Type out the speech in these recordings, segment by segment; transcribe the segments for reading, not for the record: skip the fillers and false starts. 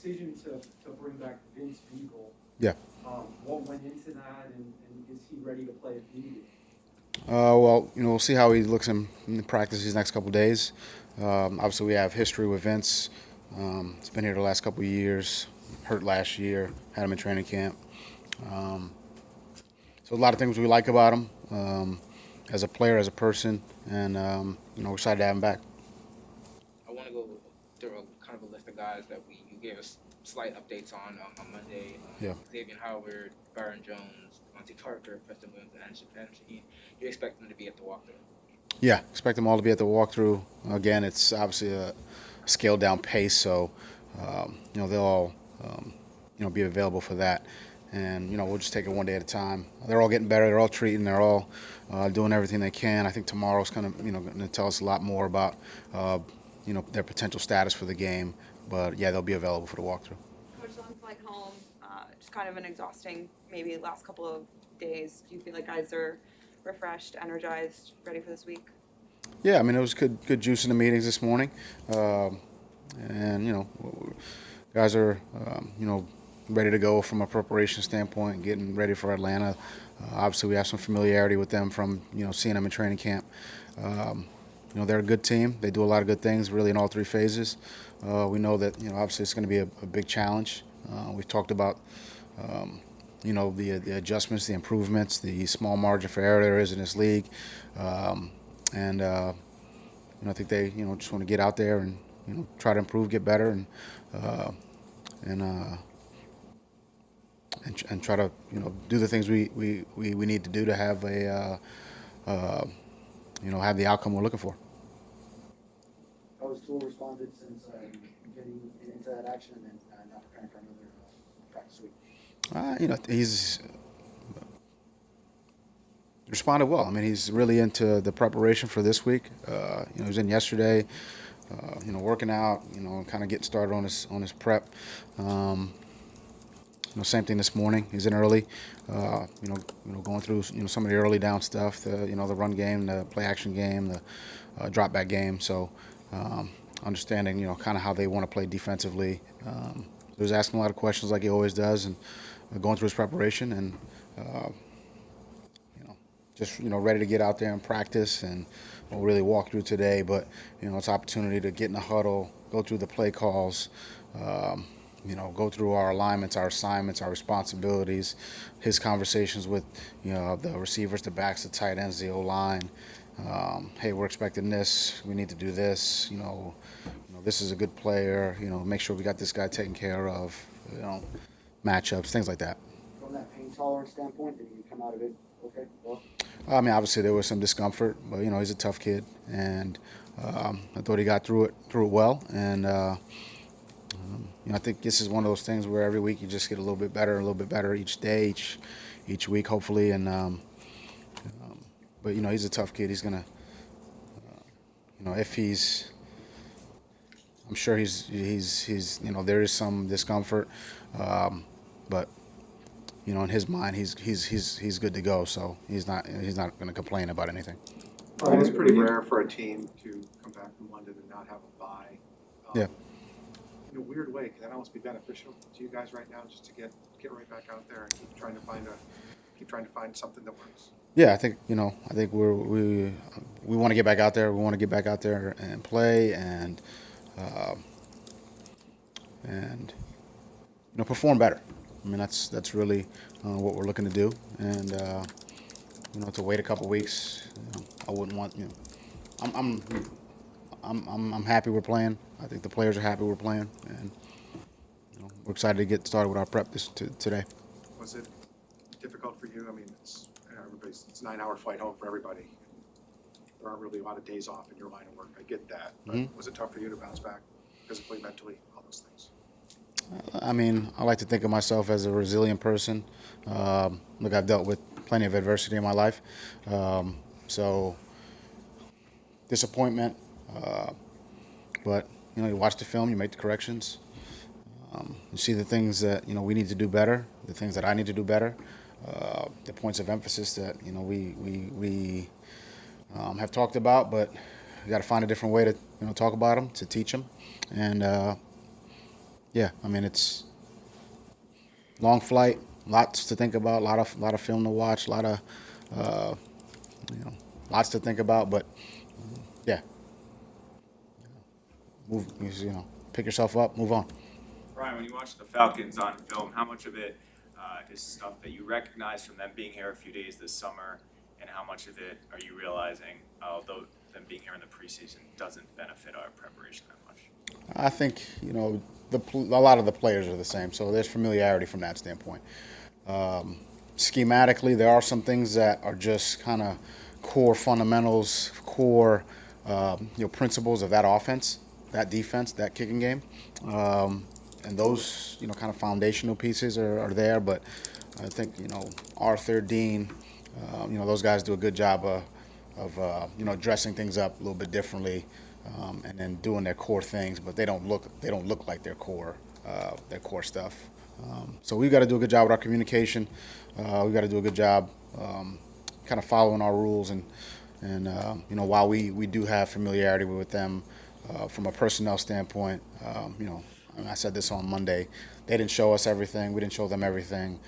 decision to bring back Vince Beagle. Yeah. What went into that, and is he ready to play if needed? Well, we'll see how he looks in practice these next couple of days. Obviously, we have history with Vince. He's been here the last couple of years. Hurt last year. Had him in training camp. Um, so a lot of things we like about him as a player, as a person, and we're excited to have him back. I want to go through kind of a list of guys that you gave us slight updates on Monday. Yeah. Xavier Howard, Byron Jones, Devontae Parker, Preston Williams, and Adam Shaheen. You expect them to be at the walkthrough? Yeah, expect them all to be at the walkthrough. Again, it's obviously a scaled down pace, so they'll all be available for that. And we'll just take it one day at a time. They're all getting better. They're all treating. They're all doing everything they can. I think tomorrow's going to tell us a lot more about their potential status for the game. But yeah, they'll be available for the walkthrough. Coach, on flight home, just kind of an exhausting, maybe last couple of days. Do you feel like guys are refreshed, energized, ready for this week? Yeah, I mean, it was good juice in the meetings this morning, and guys are ready to go from a preparation standpoint, getting ready for Atlanta. Obviously, we have some familiarity with them from seeing them in training camp. They're a good team. They do a lot of good things, really, in all three phases. We know that obviously it's going to be a big challenge. We've talked about the adjustments, the improvements, the small margin for error there is in this league, and I think they just want to get out there and try to improve, get better, and try to do the things we need to do to have have the outcome we're looking for. How has Tool responded since getting into that action and then now preparing for another practice week? He's responded well. I mean, he's really into the preparation for this week. He was in yesterday, working out, kind of getting started on his prep. Same thing this morning. He's in early, going through some of the early down stuff, the run game, the play action game, the drop back game. So understanding kind of how they want to play defensively. He was asking a lot of questions like he always does, and going through his preparation and just ready to get out there and practice, and we'll really walk through today. But it's an opportunity to get in the huddle, go through the play calls. Go through our alignments, our assignments, our responsibilities, his conversations with, the receivers, the backs, the tight ends, the O-line. Hey, we're expecting this. We need to do this. This is a good player. Make sure we got this guy taken care of. Matchups, things like that. From that pain tolerance standpoint, did he come out of it okay? Well, I mean, obviously there was some discomfort, but he's a tough kid, and I thought he got through it well, and. I think this is one of those things where every week you just get a little bit better each day, each week, hopefully. And but he's a tough kid. He's gonna, if he's, I'm sure he's there is some discomfort, but in his mind he's good to go. So he's not going to complain about anything. It's pretty rare for a team to come back from London and not have a bye. Yeah. In a weird way, can that almost be beneficial to you guys right now, just to get right back out there and keep trying to find something that works? Yeah, I think we want to get back out there. We want to get back out there and play and perform better. I mean, that's really what we're looking to do. And to wait a couple weeks, I wouldn't want. I'm happy we're playing. I think the players are happy we're playing, and we're excited to get started with our prep today. Was it difficult for you? I mean, it's a 9-hour flight home for everybody. There aren't really a lot of days off in your line of work. I get that. But was it tough for you to bounce back physically, mentally, all those things? I mean, I like to think of myself as a resilient person. Look, I've dealt with plenty of adversity in my life. So disappointment, but you watch the film, you make the corrections, you see the things that we need to do better, the things that I need to do better, the points of emphasis that we have talked about, but you got to find a different way to talk about them, to teach them, and yeah, I mean, it's long flight, lots to think about, lot of film to watch, uh, you know, lots to think about. But yeah, move, pick yourself up, move on. Brian, when you watch the Falcons on film, how much of it is stuff that you recognize from them being here a few days this summer, and how much of it are you realizing, although them being here in the preseason doesn't benefit our preparation that much? I think a lot of the players are the same, so there's familiarity from that standpoint. Schematically, there are some things that are just kind of core fundamentals, core principles of that offense, that defense, that kicking game, and those kind of foundational pieces are there. But I think Arthur, Dean, those guys do a good job of dressing things up a little bit differently, and then doing their core things. But they don't look like their core stuff. So we've got to do a good job with our communication. We've got to do a good job kind of following our rules. And while we do have familiarity with them from a personnel standpoint, and I said this on Monday, they didn't show us everything. We didn't show them everything.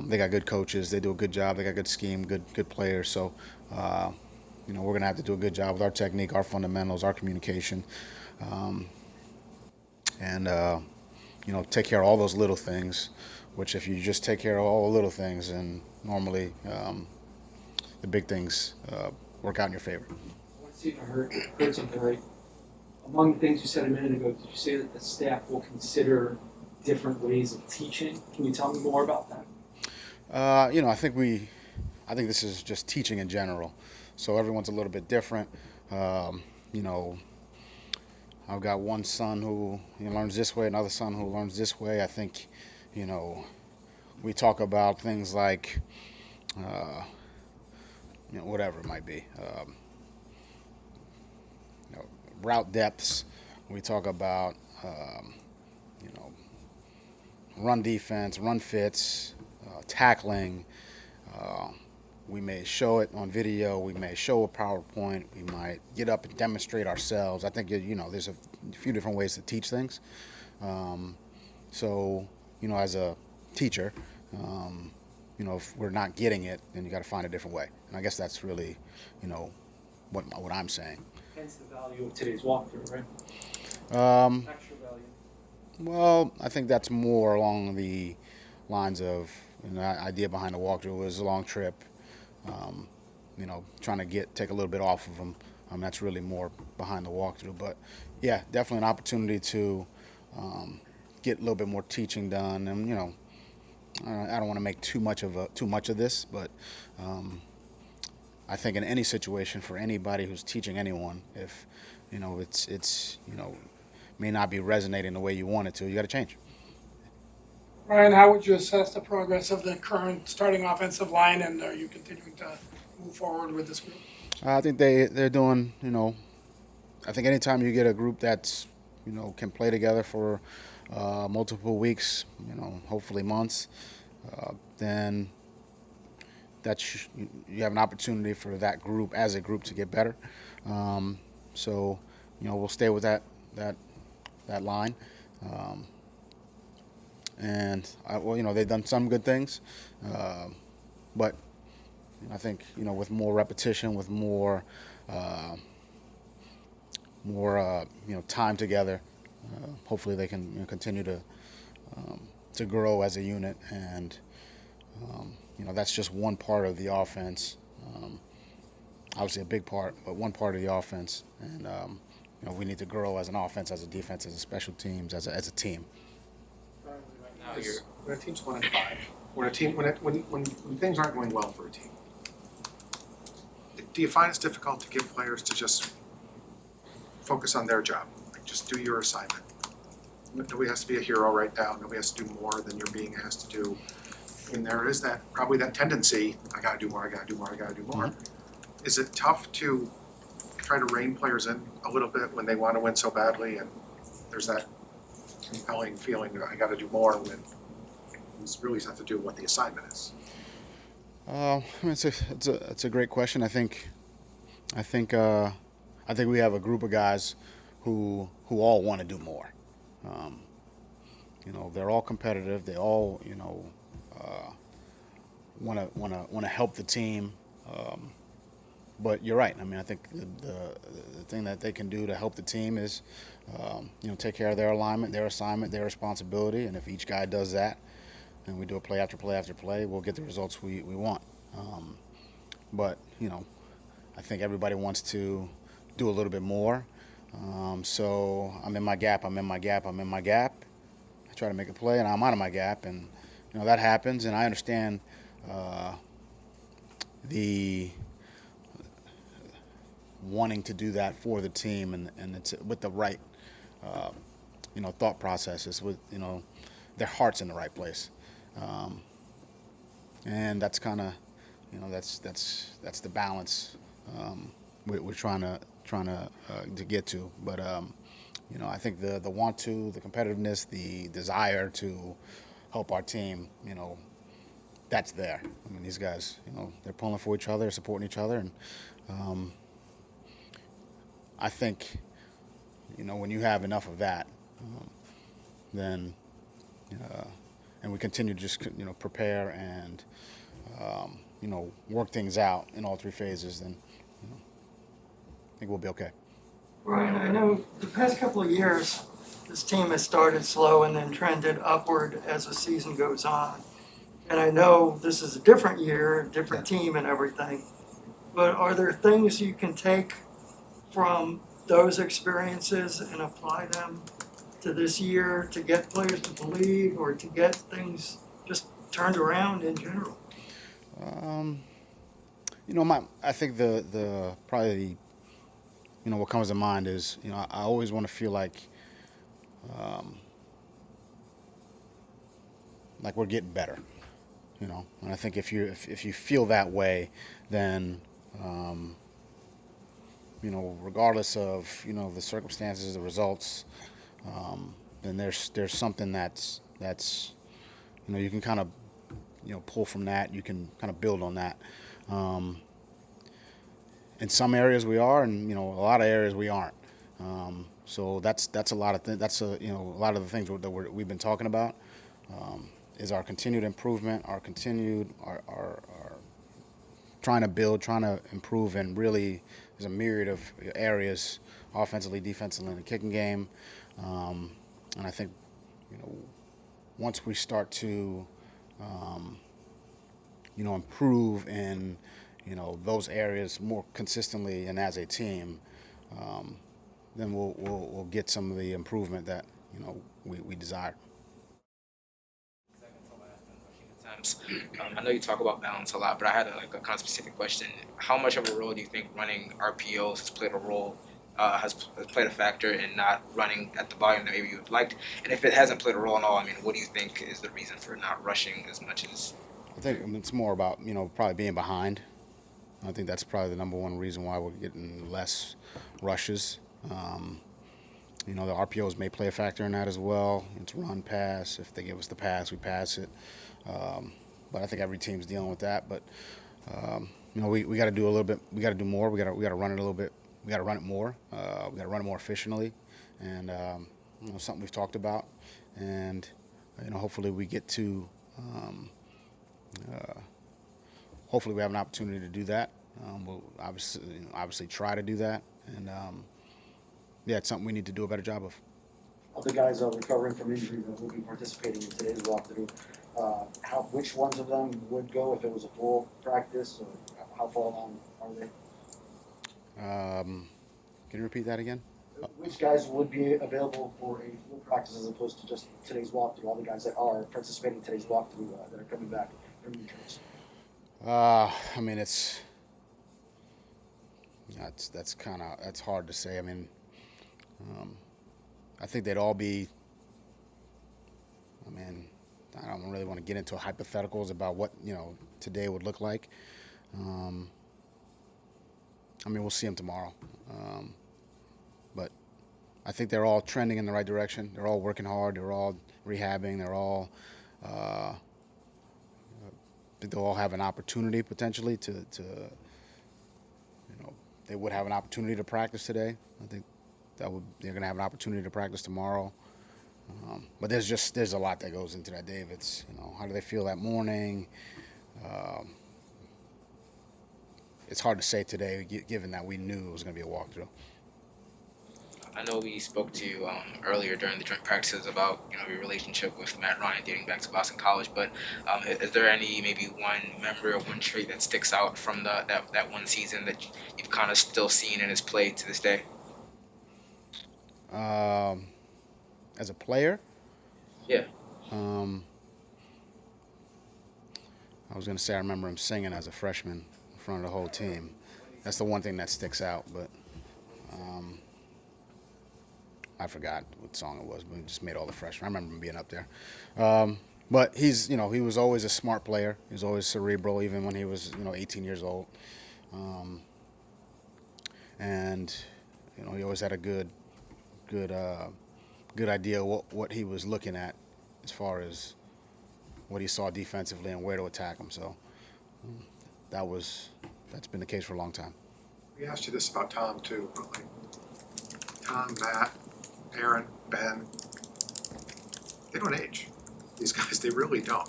They got good coaches. They do a good job. They got good scheme, good players. So, we're going to have to do a good job with our technique, our fundamentals, our communication, and take care of all those little things. Which, if you just take care of all the little things, then normally the big things work out in your favor. I want to see if I heard something right. Among the things you said a minute ago, did you say that the staff will consider different ways of teaching? Can you tell me more about that? I think this is just teaching in general. So everyone's a little bit different. I've got one son who learns this way, another son who learns this way. I think, we talk about things like, whatever it might be. Route depths. We talk about, run defense, run fits, tackling. We may show it on video. We may show a PowerPoint. We might get up and demonstrate ourselves. I think, there's a few different ways to teach things. So, as a teacher, if we're not getting it, then you got to find a different way. And I guess that's really, what I'm saying. Hence the value of today's walkthrough, right? Extra value. Well, I think that's more along the lines of the idea behind the walkthrough was a long trip. Trying to take a little bit off of them. That's really more behind the walkthrough. But yeah, definitely an opportunity to get a little bit more teaching done. And I don't want to make too much of this, but I think in any situation for anybody who's teaching anyone, if it's may not be resonating the way you want it to, you got to change. Ryan, how would you assess the progress of the current starting offensive line, and are you continuing to move forward with this group? I think they're doing, I think anytime you get a group that's, can play together for multiple weeks, hopefully months, then you have an opportunity for that group as a group to get better. So, we'll stay with that line. And they've done some good things, but I think with more repetition, with more time together, hopefully they can continue to grow as a unit. And that's just one part of the offense. Obviously a big part, but one part of the offense. And we need to grow as an offense, as a defense, as a special teams, as a team. When a team's 1-5, when things aren't going well for a team, do you find it's difficult to get players to just focus on their job, like just do your assignment? Nobody has to be a hero right now. Nobody has to do more than you're being asked to do. And there is probably that tendency, I gotta do more, I gotta do more, I gotta do more. Mm-hmm. Is it tough to try to rein players in a little bit when they want to win so badly, and there's that compelling feeling that I got to do more when it's really has to do with what the assignment is? It's a great question. I think we have a group of guys who all want to do more. they're all competitive. They all, want to help the team. But you're right. I mean, I think the thing that they can do to help the team is, take care of their alignment, their assignment, their responsibility. And if each guy does that, and we do it play after play after play, we'll get the results we want. But I think everybody wants to do a little bit more. So I'm in my gap. I try to make a play, and I'm out of my gap, and that happens. And I understand the wanting to do that for the team, and it's with the right, thought processes, with their hearts in the right place, and that's kind of, that's the balance we're trying to get to. But I think the want to, the competitiveness, the desire to help our team, that's there. I mean, these guys, they're pulling for each other, supporting each other, and I think, when you have enough of that, then, and we continue to just, prepare and, work things out in all three phases, then, I think we'll be okay. Ryan, I know the past couple of years, this team has started slow and then trended upward as the season goes on. And I know this is a different year, different team and everything, but are there things you can take from those experiences and apply them to this year to get players to believe or to get things just turned around in general? I think the probably, what comes to mind is, I always want to feel like we're getting better, and I think if you feel that way, then regardless of the circumstances, the results, then there's something that's you can kind of pull from that. You can kind of build on that. In some areas we are, and a lot of areas we aren't. So that's a lot of that's a lot of the things that we've been talking about, is our continued improvement, our trying to build, trying to improve, and really there's a myriad of areas, offensively, defensively, in the kicking game, and I think once we start to improve in those areas more consistently and as a team, then we'll get some of the improvement that we desire. I know you talk about balance a lot, but I had a kind of specific question. How much of a role do you think running RPOs has played a role, has played a factor in not running at the volume that maybe you would liked? And if it hasn't played a role at all, I mean, what do you think is the reason for not rushing as much as? I think it's more about probably being behind. I think that's probably the number one reason why we're getting less rushes. The RPOs may play a factor in that as well. It's run, pass. If they give us the pass, we pass it. But I think every team's dealing with that. But we got to do a little bit. We got to do more. We got to run it a little bit. We got to run it more. We got to run it more efficiently, and something we've talked about. And hopefully we get to. Hopefully we have an opportunity to do that. We'll obviously try to do that, and it's something we need to do a better job of. Of the guys recovering from injury that will be participating in today's walkthrough, which ones of them would go if it was a full practice, or how far along are they? Can you repeat that again? Which guys would be available for a full practice as opposed to just today's walkthrough? All the guys that are participating in today's walkthrough that are coming back from injuries. I mean, that's hard to say. I mean, I think they'd all be. I mean, I don't really want to get into hypotheticals about what today would look like. I mean, we'll see them tomorrow, but I think they're all trending in the right direction. They're all working hard. They're all rehabbing. They're all. I think they'll all have an opportunity potentially to they would have an opportunity to practice today. I think they're going to have an opportunity to practice tomorrow. But there's a lot that goes into that, Dave. It's, how do they feel that morning? Um, it's hard to say today, given that we knew it was going to be a walkthrough. I know we spoke to you earlier during the joint practices about your relationship with Matt Ryan dating back to Boston College, but is there any maybe one memory or one trait that sticks out from that one season that you've kind of still seen in his play to this day? As a player, Yeah. um, I was going to say I remember him singing as a freshman in front of the whole team. That's the one thing that sticks out, but I forgot what song it was, but we just made all the freshmen. I remember him being up there. But he was always a smart player. He was always cerebral, even when he was, 18 years old. And, he always had a good idea what he was looking at as far as what he saw defensively and where to attack him. So that's been the case for a long time. We asked you this about Tom too, but like Tom, Matt, Aaron, Ben, they don't age. These guys, they really don't.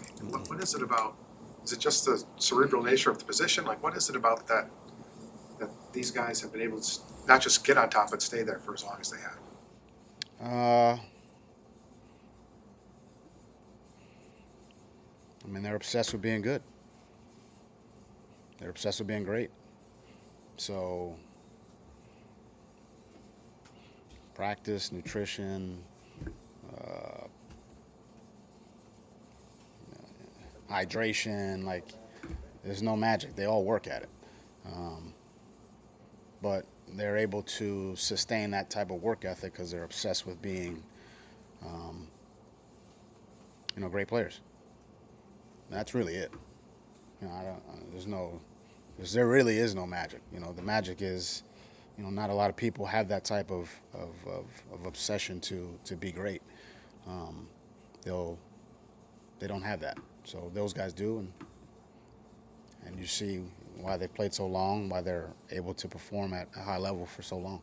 What is it about? Is it just the cerebral nature of the position? Like, what is it about that these guys have been able to not just get on top, but stay there for as long as they have? They're obsessed with being good. They're obsessed with being great. So, practice, nutrition, hydration, like, there's no magic. They all work at it. But they're able to sustain that type of work ethic because they're obsessed with being, great players. That's really it. There really is no magic. The magic is, not a lot of people have that type of obsession to be great. They don't have that. So those guys do, and you see why they played so long, why they're able to perform at a high level for so long.